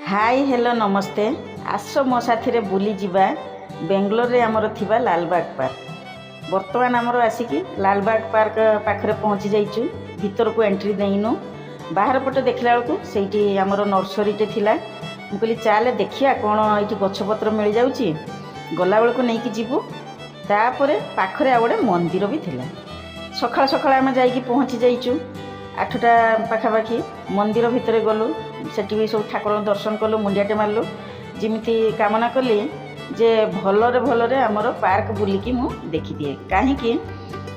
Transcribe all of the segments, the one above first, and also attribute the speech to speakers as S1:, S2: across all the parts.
S1: Hi hello नमस्ते आस मो साथी बुली जावा बेंगलोर रे आमर थिबा लालबाग पार्क। बर्तमान आमर आसिकी लालबाग पार्क पाखरे पहुँची जाइचु। भीतर को एंट्री देइनु बाहर पटे देखला बेलू सेठी आमर नर्सरीटे थिला। मु कहली चाले देखिया कौन ये गछपत्र मिल जाउची गला बेलू नहीं कि जीवु। तापरे पाखरे आ गोटे मंदिर भी थिला। सकाळ सकाळ आमे जाइकी पहुँची जाइचु 8टा पाखापाखि। मंदिर भितर गलु सेठी भी सब ठाकुर दर्शन कलु मुंडियाटे मारलु जिमिति कामना कली जे भलरे भलरे आमर पार्क बुलिकी मु देखी दिए। कहीं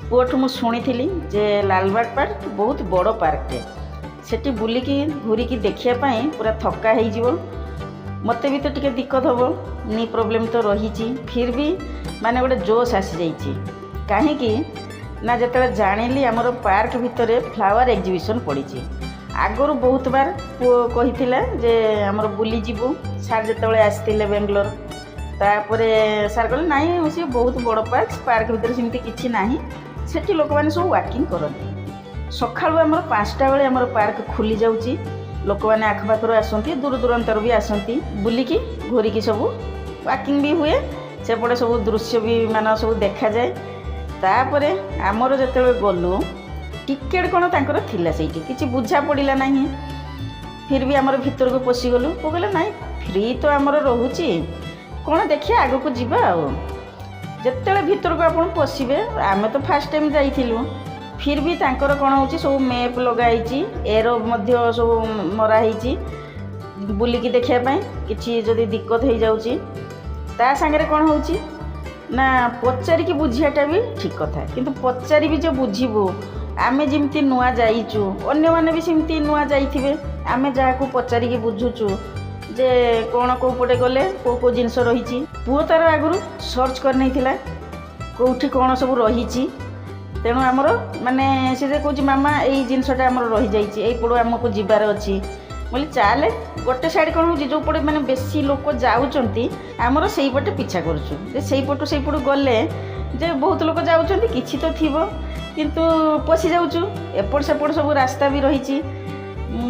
S1: पुओठु मु शुणी जे लालबाग पार्क बहुत बड़ पार्कटे सेठी बुलिकी घूरिकी देखिया पाई पूरा थका हो जिवो। मते भी तो टिके दिक्कत हम नी प्रॉब्लम तो रही फिर भी माने गोटे जोश आसी जाइए। कहीं ना जिते जानिली आमर पार्क भितर फ्लावर एग्जिबिशन पड़ी। आगरू बहुत बार पुओ कही जे आमर बुली जीवु सार जिते आसते बेंगलोर तापरे सार कहले नाई सी बहुत बड़ पार्क भितर सेमती किछि नाही। सेठी लोक मैंने सब वाकिंग करते सकाळु आमर 5टा बेले आमर पार्क खुली जाउची। लोक मैंने आखपाखर आसती दूर दूरांतर भी आसती बुलिकी घूरिकी सब वाकिंग भी हुए सेपटे सब दृश्य भी मान सब देखा जाए। तापरे आमर जिते गलु टिकेट कौन तांकर थिला सेठी किछि बुझा पड़िला नहीं। फिर भी आमर भीतर को पशिगलु को कहले नाई फ्री तो आमर रहुची कौन देखिए आग को जीवा आ जिते भीतर को आप पशिबे। आम तो फास्ट टाइम जाइथिलु फिर भी तांकर कौन होची सब मैप लगाई एरो मध्य सब मराही बुलिकी देखिया पाई किछि जदि दिक्कत हो जाउची ता सांगरे कौन होची ना पचारिकी बुझियाटा भी ठीक कथा किंतु पचारि भी जो बुझिबु आमे जिमती नुआ जाइचु अन्य माने भी सिमती नुआ जाइथिबे। आमे जाहाकू पचारिकी बुझुचु जे कौन को पटे गले को जिनस रही पुओ तार आगु सर्च कर नहीं थिला कोठी कौन सब रही। तेणु आमर माने से कहूँ मामा यही जिनसटा आमर रही जाइए यही पड़ो आमको जीवार अच्छी बोली चाले गोटे साइड कौन हो जो पटे मैंने बेसी लोक जाऊँच आमर से पटे पिछा करुचु से पटू से पटू गले जे बहुत लोक जाऊँच किछि तो थिबो किंतु पशि जाऊँ एपट सेपट सब रास्ता भी रही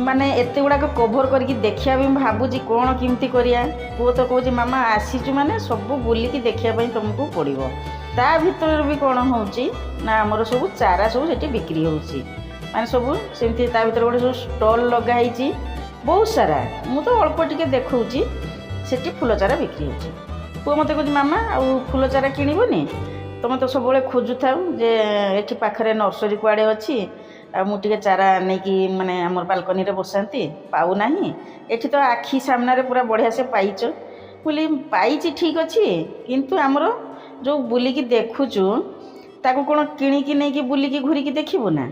S1: माने एते गुड़ाक कभर करके देखिया भी भावुची कौन किमती करिया। पुओ तो कहूँ मामा आसीचु माने सब बुलिकी देखिया तुमको पड़ो। ता भीतर भी कौन होची ना आमर सब चारा सब सेठी बिक्री होची माने सब सेमती ता भीतर गोटे सब स्टॉल लगाई बहुत सारा। मु तो अल्प टिके देखौची सेठी फूल चारा बिक्री होची। पुओ मते कहूँ मामा आ फूल चारा किनिबोनी तुम तो सब खोजु था जे एठी पाखरे नर्सरी कुआड़े अच्छी आ मुझे चारा नहीं कि माने आमर बालकनी रे बसाती पाऊ नाही एठी तो आखि सामने रे पूरा बढ़िया से पाइच बोली पाइची ठीक अच्छी किंतु आमर जो बुलिकी देखुचु ताको कौन किणिकी नहीं कि बुलिकी घूरिकी देखिबु ना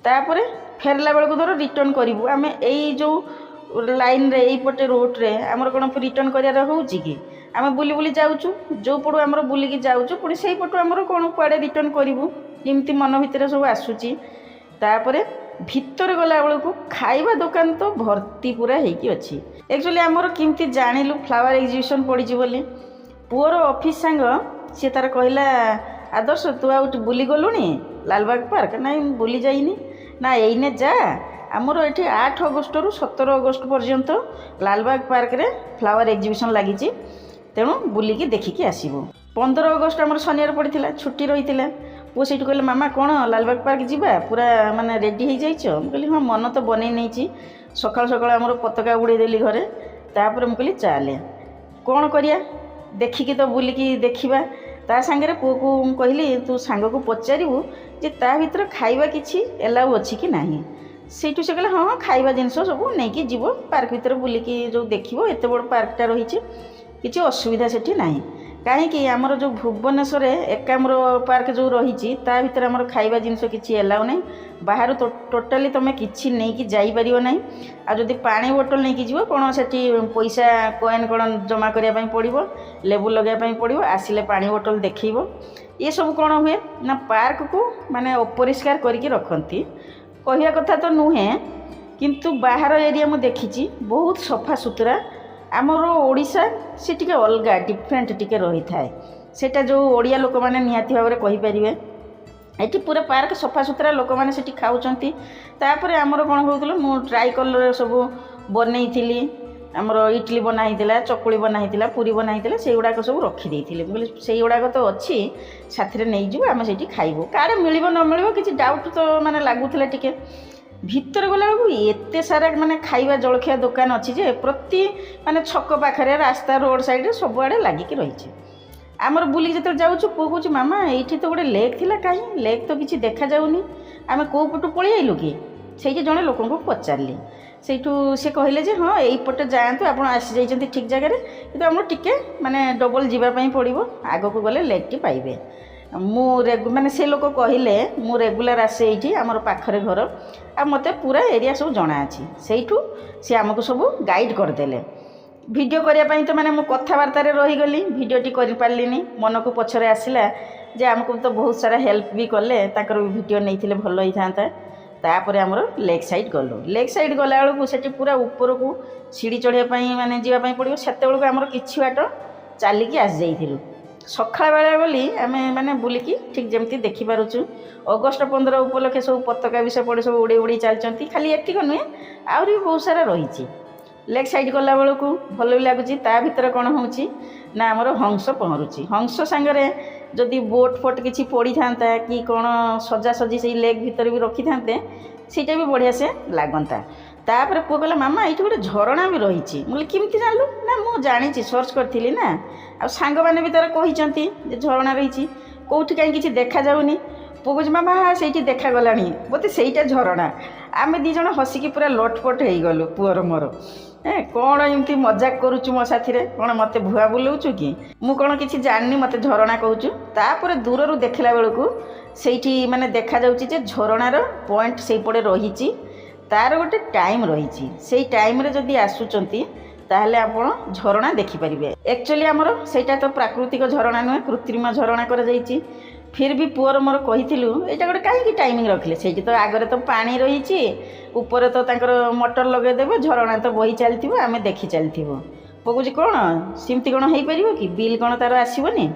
S1: तापरे फेरला बेलू धर रिटर्न करूँ आम यही जो लाइन रे पटे रोड रे आमर कौन रिटर्न करार होउची कि आम बुली बुली जाऊँ जो पड़ू आमर बुलिकी जाऊँ पुणी से पटू आमर कौन कुआड़े रिटर्न करूँ एमती मन भितर सब आसूची। तापरे भितर गला बेलू खाइबा दुकान तो भर्ती पूरा होगी अच्छी। एक्चुअली आमर किमती जानिलु फ्लावर एग्जिबिशन पड़ी बोली पुओर ऑफिस सांग सी तार कहला आदर्श तू आ बुली गलुनी लालबाग पार्क नाई बुली जाइनी ना एइने जा आमर ये 8 अगस्ट रु 17 अगस्ट पर्यंत लालबाग पार्क रे फ्लावर एग्जिबिशन लगी तेणु बुलिकी देखिकी आसबू। 15 अगस्ट आमर शनिवार पड़ता छुट्टी रही पुओ से कहले मामा कौन लालबाग पार्क जीवा पूरा माने रेडी हो जाइछ। कहली हाँ मन तो बन नहीं सकाल सकाल आमर पताका उड़ेदेली घरे तापर मुझे चाले कौन करिया देखिकी तो बुलिकी देखा ता सांगे पुओ को कहली तू सांग को पचारू जे ता भीतर खाइबा किछि एलाउ अच्छी कि नहीं सेठू से कहले हाँ खाइबा जिनस सब नहीं जीव पार्क भीतर बुलिकी जो देखो एत बड़ पार्कटा रही किसी असुविधा सेठी नहीं। कहीं आमर जो भुवनेश्वर एकाम्र पार्क जो रही ता भीतर आमर खाइबा जिनस किछि एलाउ नहीं बाहर तो टोटाली तुम किछि नहीं कि जाई परियो नहीं। आ जदि पानी बोतल नहीं कि जीव कौन सेठी पैसा कॉइन कौन जमा करने पड़ो लेबुल लगाई पड़ो आसिले पानी बोतल देखो ये सब कौन हुए ना पार्क को माने अपरिष्कार करके रखती कहवा कथा तो नुहे किंतु बाहर एरिया मु देखी बहुत सफा सुतरा आमर ओडिशा से टिके अलगा डिफरेंट टिके रही थाए सेटा जो ओडिया लोक माने निहाती भाव में कहींपारे ये पूरा पार्क सफा सुतरा लोक मैंने खाऊँ। तापर आमर कौन कहूँ मु ट्राई कलर सब बनई ଆମର ଇଟଲି ବନା ହେଇଥିଲା, ଚକୁଳି ବନା ହେଇଥିଲା, ପୁରୀ ବନା ହେଇଥିଲା, ସେଇଗୁଡ଼ାକ ସବୁ ରଖିଦେଇଥିଲେ। ମୁଁ କହିଲି ସେଇଗୁଡ଼ାକ ତ ଅଛି, ସାଥିରେ ନେଇଯିବୁ, ଆମେ ସେଇଠି ଖାଇବୁ। କାଳେ ମିଳିବ ନ ମିଳିବ କିଛି ଡାଉଟ୍ ତ ମାନେ ଲାଗୁଥିଲା ଟିକେ। ଭିତରେ ଗଲାବେଳକୁ ଏତେ ସାରା ମାନେ ଖାଇବା ଜଳଖିଆ ଦୋକାନ ଅଛି ଯେ ପ୍ରତି ମାନେ ଛକ ପାଖରେ, ରାସ୍ତା ରୋଡ଼ ସାଇଡ଼ରେ ସବୁଆଡ଼େ ଲାଗିକି ରହିଛି। ଆମର ବୁଲିକି ଯେତେବେଳେ ଯାଉଛୁ, ପୁଅ କହୁଛି ମାମା ଏଇଠି ତ ଗୋଟେ ଲେକ୍ ଥିଲା, କାହିଁ ଲେକ୍ ତ କିଛି ଦେଖାଯାଉନି, ଆମେ କେଉଁ ପଟୁ ପଳେଇ ଆଇଲୁ କି? ସେଇଠି ଜଣେ ଲୋକଙ୍କୁ ପଚାରିଲି। ସେଇଠୁ ସେ କହିଲେ ଯେ ହଁ ଏଇପଟେ ଯାଆନ୍ତୁ, ଆପଣ ଆସିଯାଇଛନ୍ତି ଠିକ୍ ଜାଗାରେ, କିନ୍ତୁ ଆମର ଟିକେ ମାନେ ଡବଲ ଯିବା ପାଇଁ ପଡ଼ିବ, ଆଗକୁ ଗଲେ ଲେକ୍ଟି ପାଇବେ। ମୁଁ ମାନେ ସେ ଲୋକ କହିଲେ ମୁଁ ରେଗୁଲାର ଆସେ ଏଇଠି, ଆମର ପାଖରେ ଘର, ଆଉ ମୋତେ ପୁରା ଏରିଆ ସବୁ ଜଣାଅଛି। ସେଇଠୁ ସେ ଆମକୁ ସବୁ ଗାଇଡ଼ କରିଦେଲେ। ଭିଡ଼ିଓ କରିବା ପାଇଁ ତ ମାନେ ମୁଁ କଥାବାର୍ତ୍ତାରେ ରହିଗଲି, ଭିଡ଼ିଓଟି କରିପାରିଲିନି। ମନକୁ ପଛରେ ଆସିଲା ଯେ ଆମକୁ ତ ବହୁତ ସାରା ହେଲ୍ପ ବି କଲେ, ତାଙ୍କର ବି ଭିଡ଼ିଓ ନେଇଥିଲେ ଭଲ ହେଇଥାନ୍ତା। ତାପରେ ଆମର ଲେକ୍ ସାଇଡ଼୍ ଗଲୁ। ଲେକ୍ ସାଇଡ଼୍ ଗଲାବେଳକୁ ସେଠି ପୁରା ଉପରକୁ ସିଡ଼ି ଚଢ଼ିବା ପାଇଁ ମାନେ ଯିବା ପାଇଁ ପଡ଼ିବ। ସେତେବେଳକୁ ଆମର କିଛି ବାଟ ଚାଲିକି ଆସିଯାଇଥିଲୁ। ସକାଳ ବେଳେ ବୋଲି ଆମେ ମାନେ ବୁଲିକି ଠିକ୍ ଯେମିତି ଦେଖିପାରୁଛୁ, ଅଗଷ୍ଟ 15 ଉପଲକ୍ଷେ ସବୁ ପତାକା ବି ସେପଟେ ସବୁ ଉଡ଼େଇ ଉଡ଼େଇ ଚାଲିଛନ୍ତି। ଖାଲି ଏତିକ ନୁହେଁ, ଆହୁରି ବି ବହୁତ ସାରା ରହିଛି। ଲେକ୍ ସାଇଡ଼୍ ଗଲାବେଳକୁ ଭଲ ବି ଲାଗୁଛି। ତା ଭିତରେ କ'ଣ ହେଉଛି ନା ଆମର ହଂସ ପହଁରୁଛି। ହଂସ ସାଙ୍ଗରେ ଯଦି ବୋଟ୍ ଫୋଟ୍ କିଛି ପଡ଼ିଥାନ୍ତା କି କ'ଣ ସଜାସଜି ସେଇ ଲେକ୍ ଭିତରେ ବି ରଖିଥାନ୍ତେ, ସେଇଟା ବି ବଢ଼ିଆ ସେ ଲାଗନ୍ତା। ତାପରେ ପୁଅ କହିଲା ମାମା ଏଇଠି ଗୋଟେ ଝରଣା ବି ରହିଛି। ମୁଁ କହିଲି କେମିତି ଜାଣିଲୁ? ନା ମୁଁ ଜାଣିଛି, ସର୍ଚ୍ଚ କରିଥିଲି ନା, ଆଉ ସାଙ୍ଗମାନେ ବି ତାର କହିଛନ୍ତି ଯେ ଝରଣା ରହିଛି। କେଉଁଠି କାହିଁ କିଛି ଦେଖାଯାଉନି। ପୁଅ କହୁଛି ମାମା ସେଇଠି ଦେଖାଗଲାଣି, ମୋତେ ସେଇଟା ଝରଣା। ଆମେ ଦୁଇ ଜଣ ହସିକି ପୁରା ଲୋଟପଟ ହେଇଗଲୁ, ପୁଅର ମୋର। କ'ଣ ଏମିତି ମଜାକ କରୁଛୁ ମୋ ସାଥିରେ, କ'ଣ ମୋତେ ଭୁଆ ବୁଲଉଛୁ କି? ମୁଁ କ'ଣ କିଛି ଜାଣିନି, ମୋତେ ଝରଣା କହୁଛୁ। ତାପରେ ଦୂରରୁ ଦେଖିଲା ବେଳକୁ ସେଇଠି ମାନେ ଦେଖାଯାଉଛି ଯେ ଝରଣାର ପଏଣ୍ଟ ସେଇପଟେ ରହିଛି, ତାର ଗୋଟେ ଟାଇମ୍ ରହିଛି। ସେଇ ଟାଇମ୍ରେ ଯଦି ଆସୁଛନ୍ତି ତାହେଲେ ଆପଣ ଝରଣା ଦେଖିପାରିବେ। ଆକ୍ଚୁଆଲି ଆମର ସେଇଟା ତ ପ୍ରାକୃତିକ ଝରଣା ନୁହେଁ, କୃତ୍ରିମ ଝରଣା କରାଯାଇଛି। ଫିର୍ ବି ପୁଅର ମୋର କହିଥିଲୁ ଏଇଟା ଗୋଟେ କାହିଁକି ଟାଇମିଂ ରଖିଲେ? ସେଇଠି ତ ଆଗରେ ତ ପାଣି ରହିଛି, ଉପରେ ତ ତାଙ୍କର ମଟର ଲଗାଇଦେବେ, ଝରଣା ତ ବହି ଚାଲିଥିବ, ଆମେ ଦେଖି ଚାଲିଥିବୁ। ପୁଅ କହୁଛି କ'ଣ ସେମିତି କ'ଣ ହେଇପାରିବ କି? ବିଲ୍ କ'ଣ ତାର ଆସିବନି?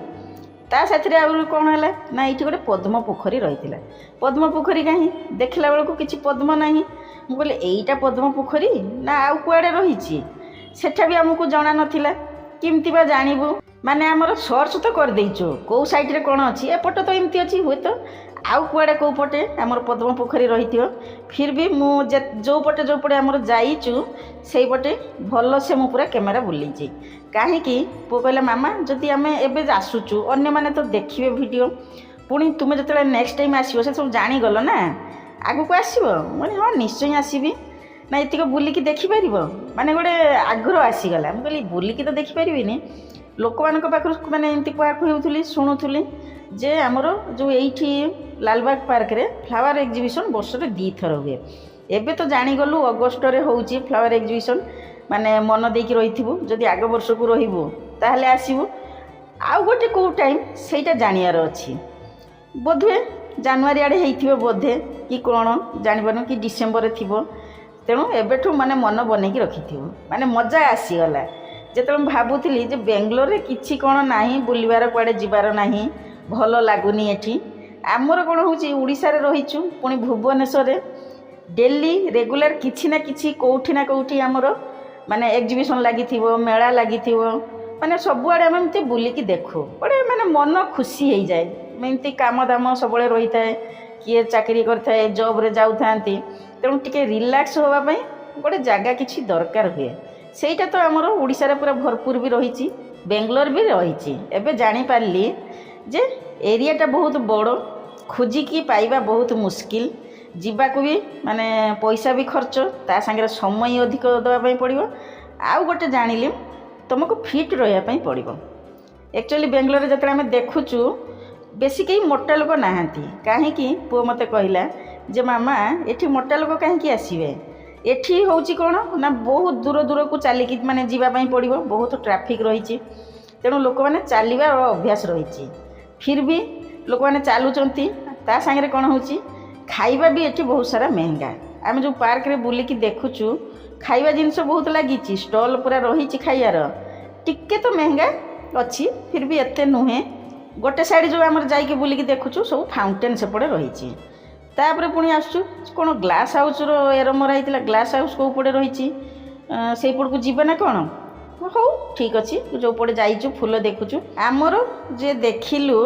S1: ତା ସାଥିରେ ଆହୁରି କ'ଣ ହେଲା ନା ଏଇଠି ଗୋଟେ ପଦ୍ମ ପୋଖରୀ ରହିଥିଲା। ପଦ୍ମ ପୋଖରୀ କାହିଁ? ଦେଖିଲା ବେଳକୁ କିଛି ପଦ୍ମ ନାହିଁ। ମୁଁ କହିଲି ଏଇଟା ପଦ୍ମ ପୋଖରୀ ନା ଆଉ କୁଆଡ଼େ ରହିଛି? ସେଟା ବି ଆମକୁ ଜଣା ନଥିଲା। କେମିତି ବା ଜାଣିବୁ? ମାନେ ଆମର ସର୍ଚ୍ଚ ତ କରିଦେଇଛୁ କେଉଁ ସାଇଡ଼୍ରେ କ'ଣ ଅଛି, ଏପଟେ ତ ଏମିତି ଅଛି, ହୁଏତ ଆଉ କୁଆଡ଼େ କେଉଁ ପଟେ ଆମର ପଦ୍ମ ପୋଖରୀ ରହିଥିବ। ଫିର୍ ବି ମୁଁ ଯେଉଁ ପଟେ ଆମର ଯାଇଛୁ ସେଇପଟେ ଭଲସେ ମୁଁ ପୁରା କ୍ୟାମେରା ବୁଲେଇଛି। କାହିଁକି? ପୁଅ କହିଲା ମାମା ଯଦି ଆମେ ଏବେ ଆସୁଛୁ, ଅନ୍ୟମାନେ ତ ଦେଖିବେ ଭିଡ଼ିଓ, ପୁଣି ତୁମେ ଯେତେବେଳେ ନେକ୍ସଟ ଟାଇମ୍ ଆସିବ ସେ ସବୁ ଜାଣିଗଲ ନା, ଆଗକୁ ଆସିବ। ମାନେ ହଁ ନିଶ୍ଚୟ ଆସିବି ନା, ଏତିକ ବୁଲିକି ଦେଖିପାରିବ, ମାନେ ଗୋଟେ ଆଗ୍ରହ ଆସିଗଲା। ମୁଁ କହିଲି ବୁଲିକି ତ ଦେଖିପାରିବିନି, ଲୋକମାନଙ୍କ ପାଖରୁ ମାନେ ଏମିତି କୁହାକୁ ହେଉଥିଲି, ଶୁଣୁଥିଲି ଯେ ଆମର ଯେଉଁ ଏଇଠି ଲାଲବାଗ ପାର୍କରେ ଫ୍ଲାୱାର ଏକ୍ଜିବିସନ୍ ବର୍ଷରେ 2 ଥର ହୁଏ। ଏବେ ତ ଜାଣିଗଲୁ ଅଗଷ୍ଟରେ ହେଉଛି ଫ୍ଲାୱାର ଏକ୍ଜିବିସନ୍, ମାନେ ମନ ଦେଇକି ରହିଥିବୁ, ଯଦି ଆଗ ବର୍ଷକୁ ରହିବୁ ତାହେଲେ ଆସିବୁ। ଆଉ ଗୋଟେ କେଉଁ ଟାଇମ୍ ସେଇଟା ଜାଣିବାର ଅଛି, ବୋଧହୁଏ ଜାନୁଆରୀ ଆଡ଼େ ହେଇଥିବ ବୋଧେ କି କ'ଣ ଜାଣିପାରୁନୁ, କି ଡିସେମ୍ବରରେ ଥିବ। ତେଣୁ ଏବେଠୁ ମାନେ ମନ ବନେଇକି ରଖିଥିବୁ। ମାନେ ମଜା ଆସିଗଲା ଯେତେବେଳେ ମୁଁ ଭାବୁଥିଲି ଯେ ବେଙ୍ଗଲୋରରେ କିଛି କ'ଣ ନାହିଁ, ବୁଲିବାର କୁଆଡ଼େ ଯିବାର ନାହିଁ, ଭଲ ଲାଗୁନି ଏଠି। ଆମର କ'ଣ ହେଉଛି ଓଡ଼ିଶାରେ ରହିଛୁ, ପୁଣି ଭୁବନେଶ୍ୱରରେ ଡେଲି ରେଗୁଲାର କିଛି ନା କିଛି କେଉଁଠି ନା କେଉଁଠି ଆମର ମାନେ ଏକ୍ଜିବିସନ୍ ଲାଗିଥିବ, ମେଳା ଲାଗିଥିବ, ମାନେ ସବୁଆଡ଼େ ଆମେ ଏମିତି ବୁଲିକି ଦେଖୁ। ଗୋଟେ ମାନେ ମନ ଖୁସି ହେଇଯାଏ। ଏମିତି କାମ ଦାମ ସବୁବେଳେ ରହିଥାଏ, କିଏ ଚାକିରି କରିଥାଏ, ଜବ୍ରେ ଯାଉଥାନ୍ତି, ତେଣୁ ଟିକେ ରିଲାକ୍ସ ହେବା ପାଇଁ ଗୋଟେ ଜାଗା କିଛି ଦରକାର ହୁଏ। ସେଇଟା ତ ଆମର ଓଡ଼ିଶାରେ ପୁରା ଭରପୁର ବି ରହିଛି, ବେଙ୍ଗଲୋର ବି ରହିଛି। ଏବେ ଜାଣିପାରିଲି ଯେ ଏରିଆଟା ବହୁତ ବଡ଼, ଖୋଜିକି ପାଇବା ବହୁତ ମୁସ୍କିଲ, ଯିବାକୁ ବି ମାନେ ପଇସା ବି ଖର୍ଚ୍ଚ, ତା ସାଙ୍ଗରେ ସମୟ ଅଧିକ ଦେବା ପାଇଁ ପଡ଼ିବ। ଆଉ ଗୋଟେ ଜାଣିଲି ତୁମକୁ ଫିଟ୍ ରହିବା ପାଇଁ ପଡ଼ିବ। ଆକ୍ଚୁଆଲି ବେଙ୍ଗଲୋରରେ ଯେତେବେଳେ ଆମେ ଦେଖୁଛୁ ବେଶୀ କେହି ମୋଟା ଲୋକ ନାହାନ୍ତି। କାହିଁକି? ପୁଅ ମୋତେ କହିଲା ଯେ ମାମା ଏଠି ମୋଟା ଲୋକ କାହିଁକି ଆସିବେ, ଏଠି ହେଉଛି କ'ଣ ନା ବହୁତ ଦୂର ଦୂରକୁ ଚାଲିକି ମାନେ ଯିବା ପାଇଁ ପଡ଼ିବ, ବହୁତ ଟ୍ରାଫିକ୍ ରହିଛି, ତେଣୁ ଲୋକମାନେ ଚାଲିବାର ଅଭ୍ୟାସ ରହିଛି। ଫିର୍ ବି ଲୋକମାନେ ଚାଲୁଛନ୍ତି, ତା ସାଙ୍ଗରେ କ'ଣ ହେଉଛି ଖାଇବା ବି ଏଠି ବହୁତ ସାରା ମେହେଙ୍ଗା। ଆମେ ଯେଉଁ ପାର୍କରେ ବୁଲିକି ଦେଖୁଛୁ ଖାଇବା ଜିନିଷ ବହୁତ ଲାଗିଛି, ଷ୍ଟଲ୍ ପୁରା ରହିଛି ଖାଇବାର, ଟିକେ ତ ମେହେଙ୍ଗା ଅଛି, ଫିର୍ ବି ଏତେ ନୁହେଁ। ଗୋଟେ ସାଇଡ଼୍ ଯେଉଁ ଆମର ଯାଇକି ବୁଲିକି ଦେଖୁଛୁ ସବୁ ଫାଉଣ୍ଟେନ୍ ସେପଟେ ରହିଛି। ତାପରେ ପୁଣି ଆସୁଛୁ କ'ଣ ଗ୍ଲାସ୍ ହାଉସ୍ର ଏରମରା ହେଇଥିଲା, ଗ୍ଲାସ୍ ହାଉସ୍ କେଉଁ ପଟେ ରହିଛି, ସେଇପଟକୁ ଯିବେ ନା କ'ଣ? ହଉ ଠିକ୍ ଅଛି, ଯେଉଁପଟେ ଯାଇଛୁ ଫୁଲ ଦେଖୁଛୁ। ଆମର ଯେ ଦେଖିଲୁ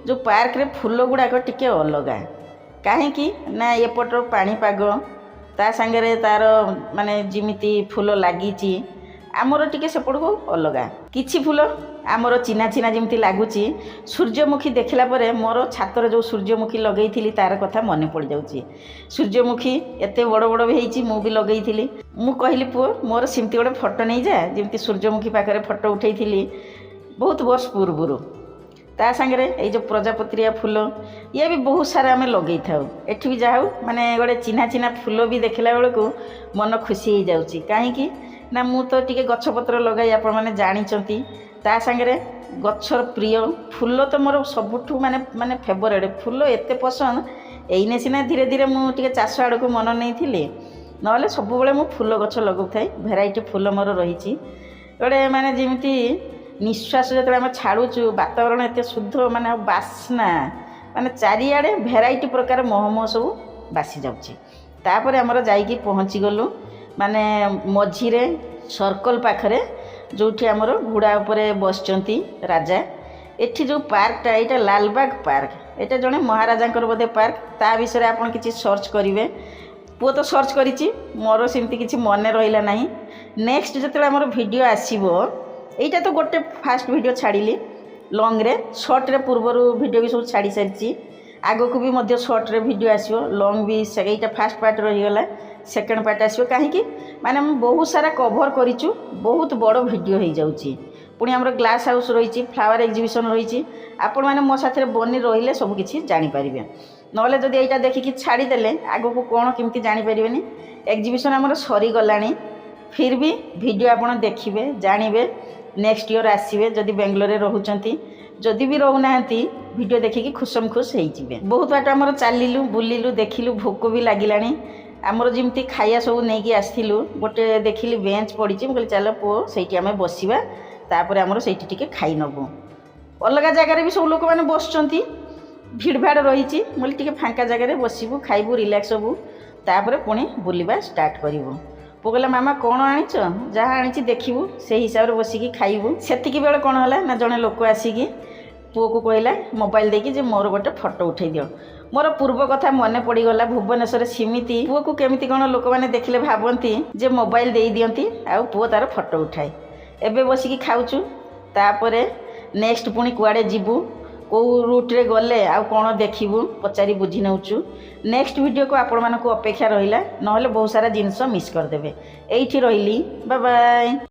S1: ଯେଉଁ ପାର୍କରେ ଫୁଲ ଗୁଡ଼ାକ ଟିକେ ଅଲଗା। କାହିଁକି ନା ଏପଟର ପାଣିପାଗ ତା ସାଙ୍ଗରେ ତା'ର ମାନେ ଯେମିତି ଫୁଲ ଲାଗିଛି, ଆମର ଟିକେ ସେପଟକୁ ଅଲଗା। କିଛି ଫୁଲ ଆମର ଚିହ୍ନା ଚିହ୍ନା ଯେମିତି ଲାଗୁଛି। ସୂର୍ଯ୍ୟମୁଖୀ ଦେଖିଲା ପରେ ମୋର ଛାତରେ ଯେଉଁ ସୂର୍ଯ୍ୟମୁଖୀ ଲଗେଇଥିଲି ତା'ର କଥା ମନେ ପଡ଼ିଯାଉଛି। ସୂର୍ଯ୍ୟମୁଖୀ ଏତେ ବଡ଼ ବଡ଼ ବି ହେଇଛି, ମୁଁ ବି ଲଗେଇଥିଲି। ମୁଁ କହିଲି ପୁଅ ମୋର ସେମିତି ଗୋଟେ ଫଟୋ ନେଇଯା, ଯେମିତି ସୂର୍ଯ୍ୟମୁଖୀ ପାଖରେ ଫଟୋ ଉଠେଇଥିଲି ବହୁତ ବର୍ଷ ପୂର୍ବରୁ। ତା ସାଙ୍ଗରେ ଏଇ ଯେଉଁ ପ୍ରଜାପତ୍ରିଆ ଫୁଲ ଇଏ ବି ବହୁତ ସାରା ଆମେ ଲଗେଇଥାଉ। ଏଠି ବି ଯାହା ହଉ ମାନେ ଗୋଟେ ଚିହ୍ନା ଚିହ୍ନା ଫୁଲ ବି ଦେଖିଲା ବେଳକୁ ମନ ଖୁସି ହେଇଯାଉଛି। କାହିଁକି ନା ମୁଁ ତ ଟିକେ ଗଛପତ୍ର ଲଗାଇ ଆପଣମାନେ ଜାଣିଛନ୍ତି। ତା ସାଙ୍ଗରେ ଗଛର ପ୍ରିୟ ଫୁଲ ତ ମୋର ସବୁଠୁ ମାନେ ଫେଭରେଟ୍। ଫୁଲ ଏତେ ପସନ୍ଦ, ଏଇନେ ସିନା ଧୀରେ ଧୀରେ ମୁଁ ଟିକେ ଚାଷ ଆଡ଼କୁ ମନ ନେଇଥିଲି, ନହେଲେ ସବୁବେଳେ ମୁଁ ଫୁଲ ଗଛ ଲଗାଉଥାଏ। ଭେରାଇଟି ଫୁଲ ମୋର ରହିଛି। ଗୋଟେ ମାନେ ଯେମିତି ନିଶ୍ୱାସ ଯେତେବେଳେ ଆମେ ଛାଡ଼ୁଛୁ, ବାତାବରଣ ଏତେ ଶୁଦ୍ଧ, ମାନେ ଆଉ ବାସ୍ନା, ମାନେ ଚାରିଆଡ଼େ ଭେରାଇଟି ପ୍ରକାର ମହମ ସବୁ ବାସି ଯାଉଛି। ତାପରେ ଆମର ଯାଇକି ପହଞ୍ଚିଗଲୁ ମାନେ ମଝିରେ ସର୍କଲ ପାଖରେ, ଯେଉଁଠି ଆମର ଘୋଡ଼ା ଉପରେ ବସିଛନ୍ତି ରାଜା। ଏଠି ଯେଉଁ ପାର୍କଟା, ଏଇଟା ଲାଲବାଗ ପାର୍କ। ଏଇଟା ଜଣେ ମହାରାଜାଙ୍କର ବୋଧେ ପାର୍କ। ତା ବିଷୟରେ ଆପଣ କିଛି ସର୍ଚ୍ଚ କରିବେ। ପୁଅ ତ ସର୍ଚ୍ଚ କରିଛି, ମୋର ସେମିତି କିଛି ମନେ ରହିଲା ନାହିଁ। ନେକ୍ସଟ ଯେତେବେଳେ ଆମର ଭିଡ଼ିଓ ଆସିବ, ଏଇଟା ତ ଗୋଟେ ଫାଷ୍ଟ ଭିଡ଼ିଓ ଛାଡ଼ିଲି ଲଙ୍ଗରେ, ସର୍ଟରେ ପୂର୍ବରୁ ଭିଡ଼ିଓ ବି ସବୁ ଛାଡ଼ି ସାରିଛି। ଆଗକୁ ବି ମଧ୍ୟ ସର୍ଟରେ ଭିଡ଼ିଓ ଆସିବ। ଲଙ୍ଗ ବି ଏଇଟା ଫାଷ୍ଟ ପାର୍ଟ ରହିଗଲା, ସେକେଣ୍ଡ ପାର୍ଟ ଆସିବ। କାହିଁକି ମାନେ ଆମେ ବହୁତ ସାରା କଭର କରିଛୁ, ବହୁତ ବଡ଼ ଭିଡ଼ିଓ ହେଇଯାଉଛି। ପୁଣି ଆମର ଗ୍ଲାସ୍ ହାଉସ୍ ରହିଛି, ଫ୍ଲାୱାର ଏକ୍ଜିବିସନ୍ ରହିଛି। ଆପଣମାନେ ମୋ ସାଥିରେ ବନି ରହିଲେ ସବୁ କିଛି ଜାଣିପାରିବେ। ନହେଲେ ଯଦି ଏଇଟା ଦେଖିକି ଛାଡ଼ିଦେଲେ ଆଗକୁ କ'ଣ କେମିତି ଜାଣିପାରିବେନି। ଏକ୍ଜିବିସନ୍ ଆମର ସରିଗଲାଣି, ଫିର୍ ବି ଭିଡ଼ିଓ ଆପଣ ଦେଖିବେ, ଜାଣିବେ। ନେକ୍ସଟ ଇୟର୍ ଆସିବେ ଯଦି ବେଙ୍ଗଲୋରରେ ରହୁଛନ୍ତି। ଯଦି ବି ରହୁନାହାନ୍ତି ଭିଡ଼ିଓ ଦେଖିକି ଖୁସମ ଖୁସ ହେଇଯିବେ। ବହୁତ ବାଟ ଆମର ଚାଲିଲୁ, ବୁଲିଲୁ, ଦେଖିଲୁ, ଭୋକ ବି ଲାଗିଲାଣି। ଆମର ଯେମିତି ଖାଇବା ସବୁ ନେଇକି ଆସିଥିଲୁ, ଗୋଟେ ଦେଖିଲି ବେଞ୍ଚ ପଡ଼ିଛି। ମୁଁ କହିଲି ଚାଲ ପୁଅ ସେଇଠି ଆମେ ବସିବା, ତାପରେ ଆମର ସେଇଠି ଟିକେ ଖାଇ ନେବୁ। ଅଲଗା ଜାଗାରେ ବି ସବୁ ଲୋକମାନେ ବସୁଛନ୍ତି, ଭିଡ଼ ଭାଡ଼ ରହିଛି। ମୁଁ କହିଲି ଟିକେ ଫାଙ୍କା ଜାଗାରେ ବସିବୁ, ଖାଇବୁ, ରିଲାକ୍ସ ହେବୁ, ତାପରେ ପୁଣି ବୁଲିବା ଷ୍ଟାର୍ଟ କରିବୁ। ପୁଅ କହିଲା ମାମା କ'ଣ ଆଣିଛ? ଯାହା ଆଣିଛି ଦେଖିବୁ, ସେଇ ହିସାବରେ ବସିକି ଖାଇବୁ। ସେତିକି ବେଳେ କ'ଣ ହେଲା ନା ଜଣେ ଲୋକ ଆସିକି ପୁଅକୁ କହିଲା ମୋବାଇଲ ଦେଇକି ଯେ ମୋର ଗୋଟେ ଫଟୋ ଉଠାଇ ଦିଅ। ମୋର ପୂର୍ବ କଥା ମନେ ପଡ଼ିଗଲା। ଭୁବନେଶ୍ୱରରେ ସେମିତି ପୁଅକୁ କେମିତି କ'ଣ ଲୋକମାନେ ଦେଖିଲେ ଭାବନ୍ତି ଯେ ମୋବାଇଲ ଦେଇ ଦିଅନ୍ତି ଆଉ ପୁଅ ତା'ର ଫଟୋ ଉଠାଏ। ଏବେ ବସିକି ଖାଉଛୁ, ତାପରେ ନେକ୍ସଟ ପୁଣି କୁଆଡ଼େ ଯିବୁ, କେଉଁ ରୁଟ୍ରେ ଗଲେ ଆଉ କ'ଣ ଦେଖିବୁ ପଚାରି ବୁଝି ନେଉଛୁ। ନେକ୍ସଟ ଭିଡ଼ିଓକୁ ଆପଣମାନଙ୍କୁ ଅପେକ୍ଷା ରହିଲା, ନହେଲେ ବହୁତ ସାରା ଜିନିଷ ମିସ୍ କରିଦେବେ। ଏଇଠି ରହିଲି, ବାଏ ବାଏ।